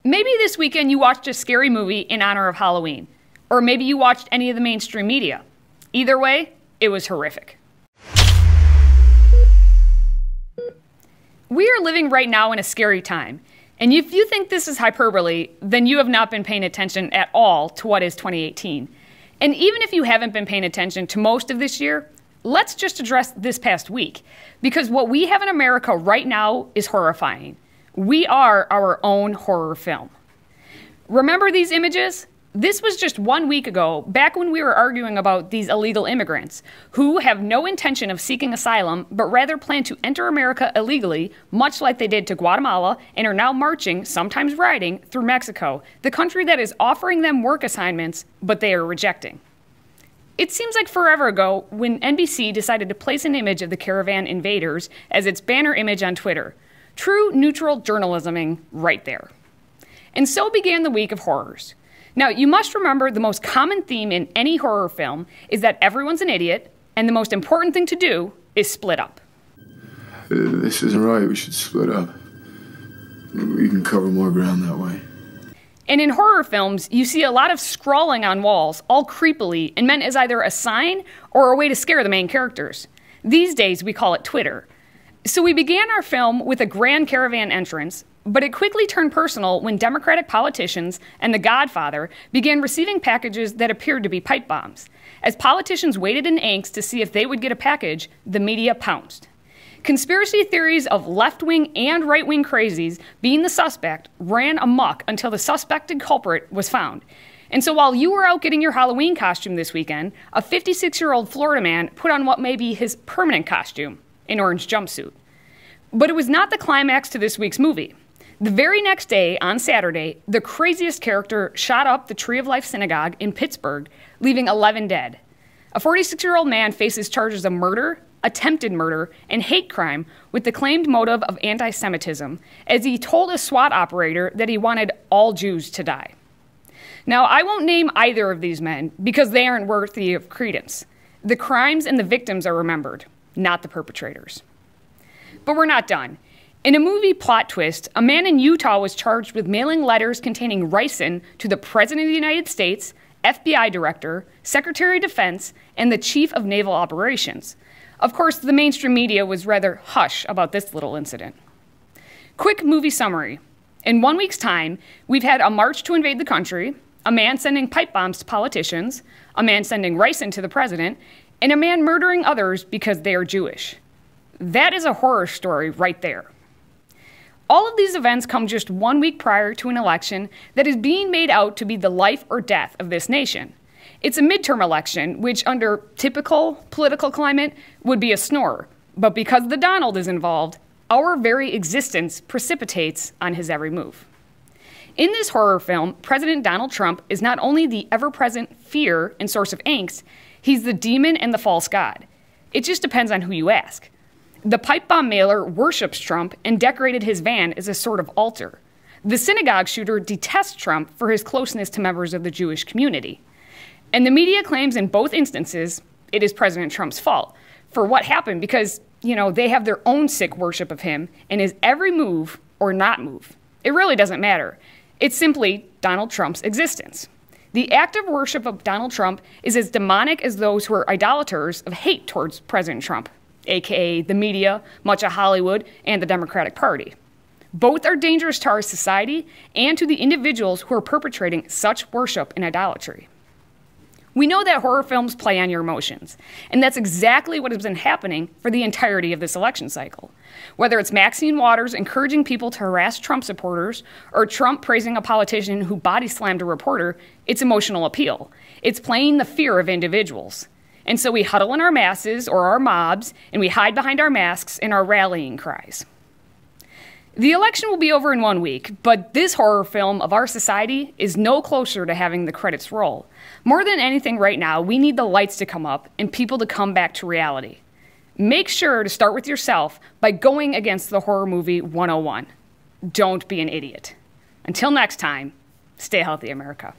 Maybe this weekend you watched a scary movie in honor of Halloween, or maybe you watched any of the mainstream media. Either way, it was horrific. We are living right now in a scary time, and if you think this is hyperbole, then you have not been paying attention at all to what is 2018. And even if you haven't been paying attention to most of this year, let's just address this past week, because what we have in America right now is horrifying. We are our own horror film. Remember these images? This was just 1 week ago, back when we were arguing about these illegal immigrants, who have no intention of seeking asylum, but rather plan to enter America illegally, much like they did to Guatemala, and are now marching, sometimes riding, through Mexico, the country that is offering them work assignments, but they are rejecting. It seems like forever ago when NBC decided to place an image of the caravan invaders as its banner image on Twitter. True neutral journalisming right there. And so began the week of horrors. Now, you must remember the most common theme in any horror film is that everyone's an idiot, and the most important thing to do is split up. This isn't right, we should split up. We can cover more ground that way. And in horror films, you see a lot of scrawling on walls, all creepily, and meant as either a sign or a way to scare the main characters. These days, we call it Twitter. So we began our film with a grand caravan entrance, but it quickly turned personal when Democratic politicians and The Godfather began receiving packages that appeared to be pipe bombs. As politicians waited in angst to see if they would get a package, the media pounced. Conspiracy theories of left-wing and right-wing crazies being the suspect ran amok until the suspected culprit was found. And so while you were out getting your Halloween costume this weekend, a 56-year-old Florida man put on what may be his permanent costume, an orange jumpsuit. But it was not the climax to this week's movie. The very next day, on Saturday, the craziest character shot up the Tree of Life Synagogue in Pittsburgh, leaving 11 dead. A 46-year-old man faces charges of murder, attempted murder, and hate crime with the claimed motive of anti-Semitism, as he told a SWAT operator that he wanted all Jews to die. Now, I won't name either of these men because they aren't worthy of credence. The crimes and the victims are remembered, not the perpetrators. But we're not done. In a movie plot twist, a man in Utah was charged with mailing letters containing ricin to the President of the United States, FBI Director, Secretary of Defense, and the Chief of Naval Operations. Of course, the mainstream media was rather hush about this little incident. Quick movie summary. In 1 week's time, we've had a march to invade the country, a man sending pipe bombs to politicians, a man sending ricin to the president, and a man murdering others because they are Jewish. That is a horror story right there. All of these events come just 1 week prior to an election that is being made out to be the life or death of this nation. It's a midterm election, which under typical political climate would be a snore. But because the Donald is involved, our very existence precipitates on his every move. In this horror film, President Donald Trump is not only the ever-present fear and source of angst, he's the demon and the false god. It just depends on who you ask. The pipe bomb mailer worships Trump and decorated his van as a sort of altar. The synagogue shooter detests Trump for his closeness to members of the Jewish community. And the media claims in both instances it is President Trump's fault for what happened because, they have their own sick worship of him and his every move or not move. It really doesn't matter. It's simply Donald Trump's existence. The active worship of Donald Trump is as demonic as those who are idolaters of hate towards President Trump, aka the media, much of Hollywood, and the Democratic Party. Both are dangerous to our society and to the individuals who are perpetrating such worship and idolatry. We know that horror films play on your emotions, and that's exactly what has been happening for the entirety of this election cycle. Whether it's Maxine Waters encouraging people to harass Trump supporters, or Trump praising a politician who body slammed a reporter, it's emotional appeal. It's playing the fear of individuals. And so we huddle in our masses or our mobs, and we hide behind our masks and our rallying cries. The election will be over in 1 week, but this horror film of our society is no closer to having the credits roll. More than anything right now, we need the lights to come up and people to come back to reality. Make sure to start with yourself by going against the horror movie 101. Don't be an idiot. Until next time, stay healthy, America.